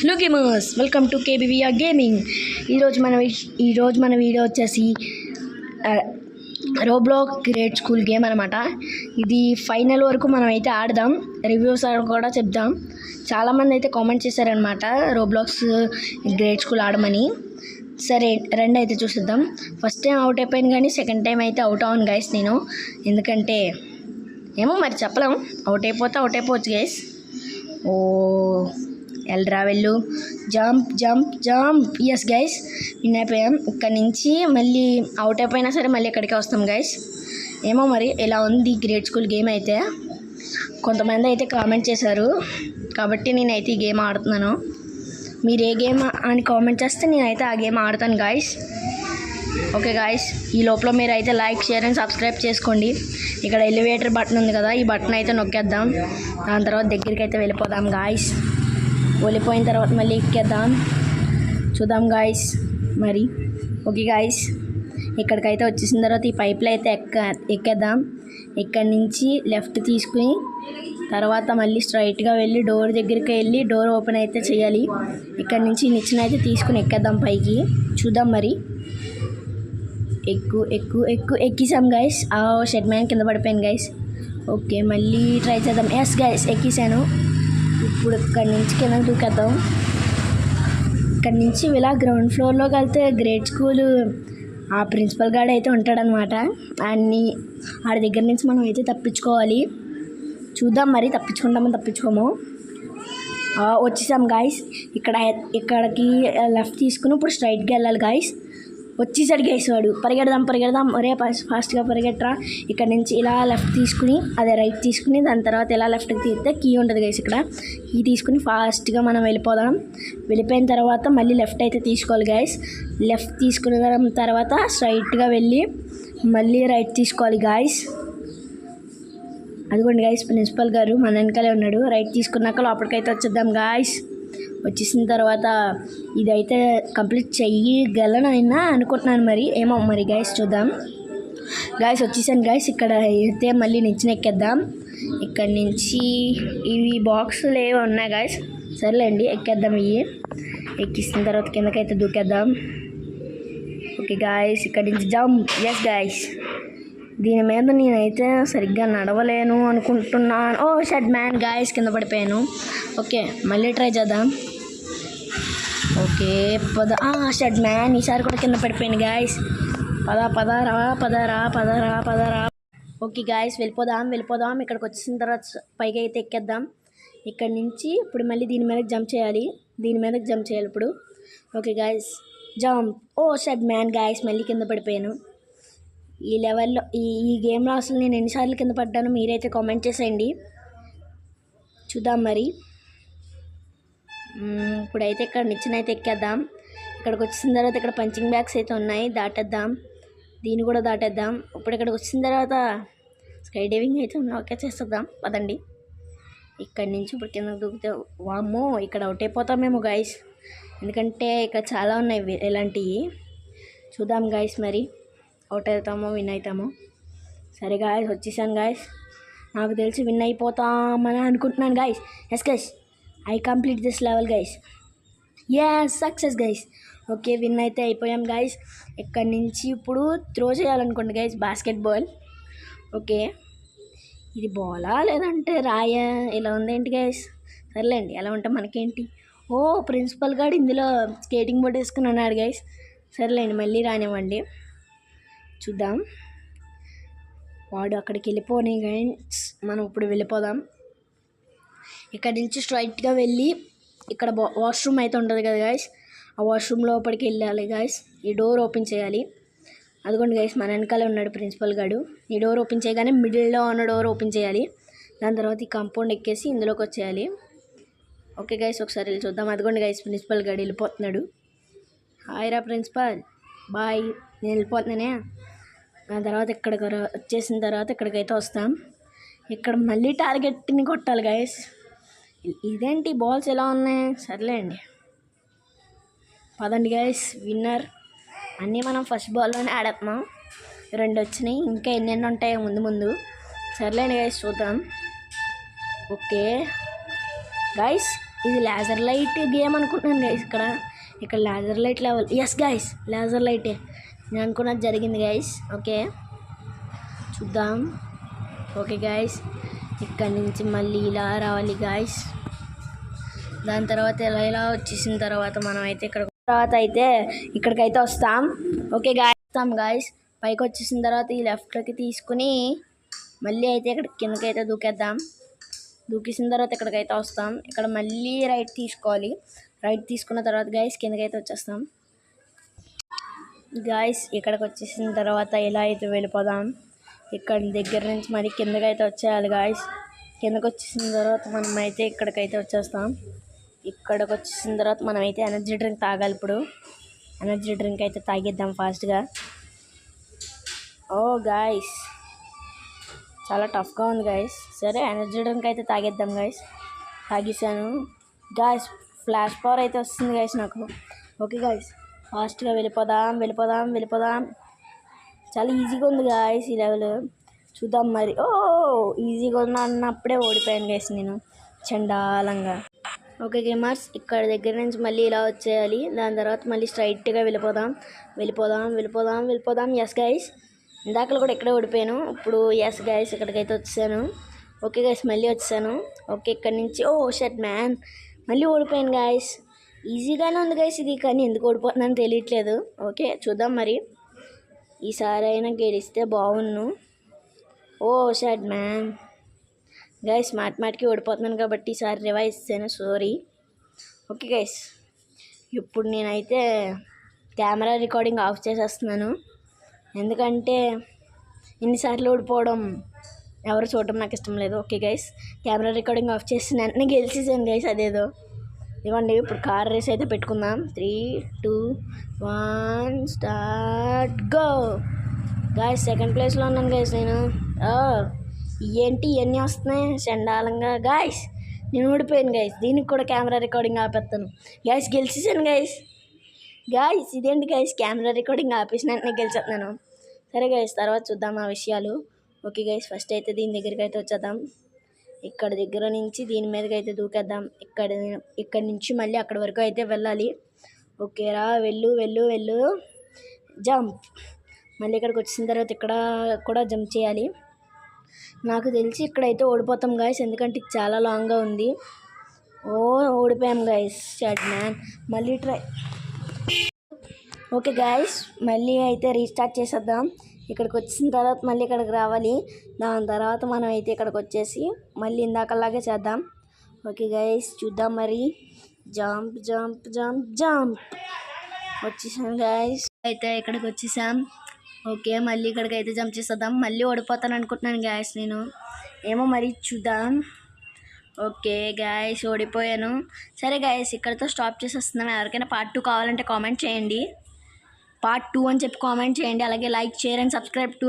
Hello gamers, welcome to KBVR gaming. ఈరోజు మన video వచ్చేసి రోబ్లాక్స్ గ్రేడ్ స్కూల్ గేమ్ అనమాట. ఇది ఫైనల్ వరకు మనం అయితే ఆడదాం, రివ్యూస్ కూడా చెప్దాం. చాలామంది అయితే కామెంట్ చేశారనమాట రోబ్లాక్స్ గ్రేడ్ స్కూల్ ఆడమని. సరే రెండు అయితే చూసిద్దాం. ఫస్ట్ టైం అవుట్ అయిపోయాను కానీ సెకండ్ టైం అయితే అవుట్ అవ్వను గైస్ నేను. ఎందుకంటే ఏమో మరి చెప్పలేము, అవుట్ అయిపోవచ్చు గైస్. ఓ ఎల్రా వెళ్ళు, jump jump jump. Yes guys, win అయిపోయాం. ఇక్కడ నుంచి మళ్ళీ అవుట్ అయిపోయినా సరే మళ్ళీ ఇక్కడికే వస్తాం గైస్. ఏమో మరి ఇలా ఉంది గ్రేడ్ స్కూల్ గేమ్ అయితే. కొంతమంది అయితే కామెంట్ చేశారు కాబట్టి నేనైతే ఈ గేమ్ ఆడుతున్నాను. మీరు ఏ గేమ్ అని కామెంట్ చేస్తే నేనైతే ఆ గేమ్ ఆడతాను గాయస్. ఓకే గాయస్, ఈ లోపల మీరు అయితే లైక్, షేర్ అండ్ సబ్స్క్రైబ్ చేసుకోండి. ఇక్కడ ఎలివేటర్ బటన్ ఉంది కదా, ఈ బటన్ అయితే నొక్కేద్దాం. దాని తర్వాత దగ్గరికి అయితే వెళ్ళిపోదాం గాయస్. వెళ్ళిపోయిన తర్వాత మళ్ళీ ఎక్కేద్దాం, చూద్దాం గాయస్ మరి. ఓకే గాయస్, ఇక్కడికైతే వచ్చేసిన తర్వాత ఈ పైప్లో అయితే ఎక్కేద్దాం. ఇక్కడి నుంచి లెఫ్ట్ తీసుకుని తర్వాత మళ్ళీ స్ట్రైట్గా వెళ్ళి డోర్ దగ్గరికి వెళ్ళి డోర్ ఓపెన్ అయితే చేయాలి. ఇక్కడి నుంచి నిచ్చెన అయితే తీసుకుని ఎక్కేద్దాం పైకి, చూద్దాం మరి. ఎక్కిసాం గైస్. ఆ షెడ్ మ్యాన్ కింద పడిపోయాను గైస్. ఓకే మళ్ళీ ట్రై చేద్దాం. ఎస్ గైస్, ఎక్కిసాను. ఇప్పుడు ఇక్కడి నుంచి కింద దూకేద్దాం. ఇక్కడి నుంచి ఇలా గ్రౌండ్ ఫ్లోర్లోకి వెళ్తే గ్రేడ్ స్కూల్ ఆ ప్రిన్సిపల్ గార్డ్ అయితే ఉంటాడనమాట. ఆడి దగ్గర నుంచి మనం అయితే తప్పించుకోవాలి. చూద్దాం మరి తప్పించుకోమో. వచ్చేసాం గాయస్. ఇక్కడికి లెఫ్ట్ తీసుకుని ఇప్పుడు స్ట్రైట్గా వెళ్ళాలి గాయస్. వచ్చేసాడు గైస్ వాడు. పరిగెడదాం. ఒరే ఫాస్ట్గా పరిగెట్టరా. ఇక్కడ నుంచి ఇలా లెఫ్ట్ తీసుకుని అదే రైట్ తీసుకుని దాని తర్వాత ఇలా లెఫ్ట్కి తీస్తే కీ ఉంటుంది గైస్. ఇక్కడ కీ తీసుకుని ఫాస్ట్గా మనం వెళ్ళిపోదాం. వెళ్ళిపోయిన తర్వాత మళ్ళీ లెఫ్ట్ అయితే తీసుకోవాలి గైస్. లెఫ్ట్ తీసుకున్న తర్వాత స్ట్రైట్గా వెళ్ళి మళ్ళీ రైట్ తీసుకోవాలి గాయస్. అదిగోండి గాయస్, ప్రిన్సిపల్ గారు మన వెనకాలే ఉన్నాడు. రైట్ తీసుకున్నాక లోపలికైతే వచ్చేద్దాం గాయస్. వచ్చేసిన తర్వాత ఇదైతే కంప్లీట్ చెయ్యగలనైనా అనుకుంటున్నాను మరి, ఏమో మరి గాయస్ చూద్దాం. గాయస్ వచ్చేసాను గాయస్. ఇక్కడ అయితే మళ్ళీ నిచ్చెన ఎక్కేద్దాం. ఇక్కడ నుంచి ఇవి బాక్సులు ఏవి ఉన్నాయి గాయస్. సర్లేండి ఎక్కేద్దాం. ఎక్కిసిన తర్వాత కిందకైతే దూకేద్దాం. ఓకే గాయస్, ఇక్కడ నుంచి జంప్. ఎస్ గాయస్, దీని మీద నేనైతే సరిగ్గా నడవలేను అనుకుంటున్నాను. ఓ షెడ్ మ్యాన్ గాయస్, కింద పడిపోయాను. ఓకే మళ్ళీ ట్రై చేద్దాం. ఓకే షెడ్ మ్యాన్ ఈసారి కూడా కింద పడిపోయాను గాయస్. పదరా. ఓకే గాయస్, వెళ్ళిపోదాం. ఇక్కడికి వచ్చిన తర్వాత పైకి అయితే ఎక్కేద్దాం. ఇక్కడ నుంచి ఇప్పుడు మళ్ళీ దీని మీదకి జంప్ చేయాలి. ఇప్పుడు ఓకే గాయస్, జంప్. ఓ షెడ్ మ్యాన్ గాయస్, మళ్ళీ కింద పడిపోయాను. ఈ లెవెల్లో ఈ గేమ్లో అసలు నేను ఎన్నిసార్లు కింద పడ్డాను మీరైతే కామెంట్ చేసేయండి, చూద్దాం మరి. ఇప్పుడైతే ఇక్కడ నిచ్చెన అయితే ఎక్కేద్దాం. ఇక్కడికి వచ్చిన తర్వాత ఇక్కడ పంచింగ్ బ్యాగ్స్ అయితే ఉన్నాయి, దాటేద్దాం. దీన్ని కూడా దాటేద్దాం. ఇప్పుడు ఇక్కడికి వచ్చిన తర్వాత స్కై డైవింగ్ అయితే ఓకే చేసేద్దాం పదండి. ఇక్కడి నుంచి ఇప్పుడు కింద దూకితే వామ్మో ఇక్కడ అవుట్ అయిపోతామేమో గాయస్. ఎందుకంటే ఇక్కడ చాలా ఉన్నాయి ఇలాంటివి. చూద్దాం గాయస్ మరి అవుట్ అవుతామో విన్ అవుతామో. సరే గాయస్, వచ్చేసాను గాయస్. నాకు తెలిసి విన్ అయిపోతామని అనుకుంటున్నాను guys. Yes guys, I complete this level guys. Yes success guys. Okay win అయితే అయిపోయాం గాయస్. ఇక్కడి నుంచి ఇప్పుడు త్రో చేయాలనుకోండి గైస్, బాస్కెట్బాల్. ఓకే ఇది బాలా లేదంటే రాయా, ఇలా ఉందేంటి గైస్. సర్లేండి, ఎలా ఉంటే మనకేంటి. ఓ ప్రిన్సిపల్ గారు ఇందులో స్కేటింగ్ బోర్డ్ వేసుకుని ఉన్నాడు గైస్. సర్లేండి మళ్ళీ రానివ్వండి, చూద్దాం. వాడు అక్కడికి వెళ్ళిపోని గైస్, మనం ఇప్పుడు వెళ్ళిపోదాం. ఇక్కడ నుంచి స్ట్రైట్గా వెళ్ళి ఇక్కడ వాష్రూమ్ అయితే ఉంటుంది కదా గాయస్, ఆ వాష్రూమ్ లోపలికి వెళ్ళాలి గాయస్. ఈ డోర్ ఓపెన్ చేయాలి. అదిగోండి గైస్, మన వెనకాలే ఉన్నాడు ప్రిన్సిపల్ గారు. ఈ డోర్ ఓపెన్ చేయగానే మిడిల్లో ఉన్న డోర్ ఓపెన్ చేయాలి. దాని తర్వాత ఈ కాంపౌండ్ ఎక్కేసి ఇందులోకి వచ్చేయాలి. ఓకే గైస్, ఒకసారి వెళ్ళి చూద్దాం. అదిగోండి గైస్, ప్రిన్సిపల్ గారు వెళ్ళిపోతున్నాడు. హాయ్ రా ప్రిన్సిపల్, బాయ్, నేను వెళ్ళిపోతున్నానే. దాని తర్వాత ఇక్కడికి వచ్చేసిన తర్వాత ఇక్కడికైతే వస్తాం. ఇక్కడ మళ్ళీ టార్గెట్ని కొట్టాలి గాయస్. ఇదేంటి బాల్స్ ఎలా ఉన్నాయి. సర్లేండి పదండి గాయస్. విన్నర్ అన్నీ మనం ఫస్ట్ బాల్లోనే ఆడేస్తున్నాం. 2 వచ్చినాయి, ఇంకా ఎన్నెన్ని ఉంటాయో ముందు. సర్లేండి గాయస్ చూద్దాం. ఓకే గాయస్, ఇది లేజర్ లైట్ గేమ్ అనుకుంటున్నాను గైస్. ఇక్కడ laser light level. Yes guys, laser లైటే నేను అనుకున్నది జరిగింది గైస్. ఓకే చూద్దాం. ఓకే గైస్, ఇక్కడ నుంచి మళ్ళీ ఇలా రావాలి గైస్. దాని తర్వాత ఇలా వచ్చేసిన తర్వాత మనం అయితే ఇక్కడికైతే వస్తాం. ఓకే గాయస్, వస్తాం గాయస్. పైకి వచ్చేసిన తర్వాత ఈ లెఫ్ట్కి తీసుకుని మళ్ళీ అయితే ఇక్కడ కిందకైతే దూకేసిన తర్వాత ఇక్కడికైతే వస్తాం. ఇక్కడ మళ్ళీ రైట్ తీసుకోవాలి. రైట్ తీసుకున్న తర్వాత గాయస్ కిందకైతే వచ్చేస్తాం. గాయస్ ఇక్కడికి వచ్చేసిన తర్వాత ఇలా అయితే వెళ్ళిపోదాం. ఇక్కడ దగ్గర నుంచి మరి కిందకైతే వచ్చేయాలి గాయస్. కిందకి వచ్చేసిన తర్వాత మనం అయితే ఇక్కడికైతే వచ్చేస్తాం. ఇక్కడికి వచ్చేసిన తర్వాత మనం అయితే ఎనర్జీ డ్రింక్ తాగాలి. ఇప్పుడు ఎనర్జీ డ్రింక్ అయితే తాగేద్దాం ఫాస్ట్గా. ఓ గాయస్, చాలా టఫ్గా ఉంది గాయస్. సరే ఎనర్జీ డ్రింక్ అయితే తాగేద్దాం గాయస్. తాగేసాను గాయస్. ఫ్లాష్ పవర్ అయితే వస్తుంది గాయస్ నాకు. ఓకే గాయస్, ఫాస్ట్గా వెళ్ళిపోదాం. చాలా ఈజీగా ఉంది గాయస్ ఈ లెవెల్. చూద్దాం మరి. ఓ ఈజీగా అన్నప్పుడే ఓడిపోయాను గాయస్ నేను చండాలంగా. ఓకే గేమర్స్, ఇక్కడ దగ్గర నుంచి మళ్ళీ ఇలా వచ్చేయాలి. దాని తర్వాత మళ్ళీ స్ట్రైట్గా వెళ్ళిపోదాం. ఎస్ గైస్, ఇందాకలు కూడా ఇక్కడే ఓడిపోయాను. ఇప్పుడు ఎస్ గైస్ ఇక్కడికైతే వచ్చాను. ఓకే గైస్, మళ్ళీ వచ్చాను. ఓకే ఇక్కడ నుంచి ఓ షట్ మ్యాన్, మళ్ళీ ఓడిపోయాను గైస్. ఈజీగానే ఉంది గైస్ ఇది, కానీ ఎందుకు ఓడిపోతుందని తెలియట్లేదు. ఓకే చూద్దాం మరి, ఈసారి అయినా గెలిస్తే బాగున్ను. ఓ షట్ మ్యాన్ గైస్, మాటికి ఓడిపోతున్నాను కాబట్టి ఈసారి రివైజ్ ఇస్తాను, సారీ. ఓకే గైస్, ఇప్పుడు నేనైతే కెమెరా రికార్డింగ్ ఆఫ్ చేసేస్తున్నాను. ఎందుకంటే ఎన్నిసార్లు ఓడిపోవడం ఎవరు చూడటం నాకు ఇష్టం లేదు. Okay guys, camera recording of చేసి వెంటనే గెలిచేసాను గైస్. అదేదో ఇవ్వండి. ఇప్పుడు కార్ రేస్ అయితే పెట్టుకుందాం. 3, 2, 1 స్టార్ట్ గో. గైస్ సెకండ్ ప్లేస్లో ఉన్నాను గైస్ నేను. ఏంటి ఇవన్నీ వస్తున్నాయి చండాలంగా. గాయస్ నేను ఓడిపోయాను గైస్. దీనికి కూడా కెమెరా రికార్డింగ్ ఆపేస్తాను గైస్. గెలిచేసాను గైస్. ఇదేంటి గైస్, కెమెరా రికార్డింగ్ ఆపేసిన నేను గెలిచేస్తున్నాను. సరే గైస్, తర్వాత చూద్దాం ఆ విషయాలు. ఓకే గైస్, ఫస్ట్ అయితే దీని దగ్గరికి అయితే వచ్చేద్దాం. ఇక్కడ దగ్గర నుంచి దీని మీదకి అయితే దూకేద్దాం. ఇక్కడ నుంచి మళ్ళీ అక్కడి వరకు అయితే వెళ్ళాలి. ఓకేరా, వెళ్ళు జంప్. మళ్ళీ ఇక్కడికి వచ్చిన తర్వాత ఇక్కడ కూడా జంప్ చేయాలి. నాకు తెలిసి ఇక్కడైతే ఓడిపోతాం గాయస్, ఎందుకంటే చాలా లాంగ్గా ఉంది. ఓడిపోయాం గాయస్. షాట్ మ్యాన్, మళ్ళీ ట్రై. ఓకే గాయస్, మళ్ళీ అయితే రీస్టార్ట్ చేసేద్దాం. ఇక్కడికి వచ్చిన తర్వాత మళ్ళీ ఇక్కడికి రావాలి. దాని తర్వాత మనం అయితే ఇక్కడికి వచ్చేసి మళ్ళీ ఇందాకలాగే చేద్దాం. ఓకే గాయస్, చూద్దాం మరి. జంప్ వచ్చేసాం గాయస్. అయితే ఇక్కడికి వచ్చేసాం. ఓకే, మళ్ళీ ఇక్కడికి అయితే జంప్ చేసేద్దాం. మళ్ళీ ఓడిపోతాను అనుకుంటున్నాను గాయస్ నేను, ఏమో మరి చూద్దాం. ఓకే గాయస్, ఓడిపోయాను. సరే గాయస్, ఇక్కడితో స్టాప్ చేసేస్తున్నాం. ఎవరికైనా పార్ట్ 2 కావాలంటే కామెంట్ చేయండి. పార్ట్ 2 అని చెప్పి కామెంట్ చేయండి. అలాగే like, share and subscribe to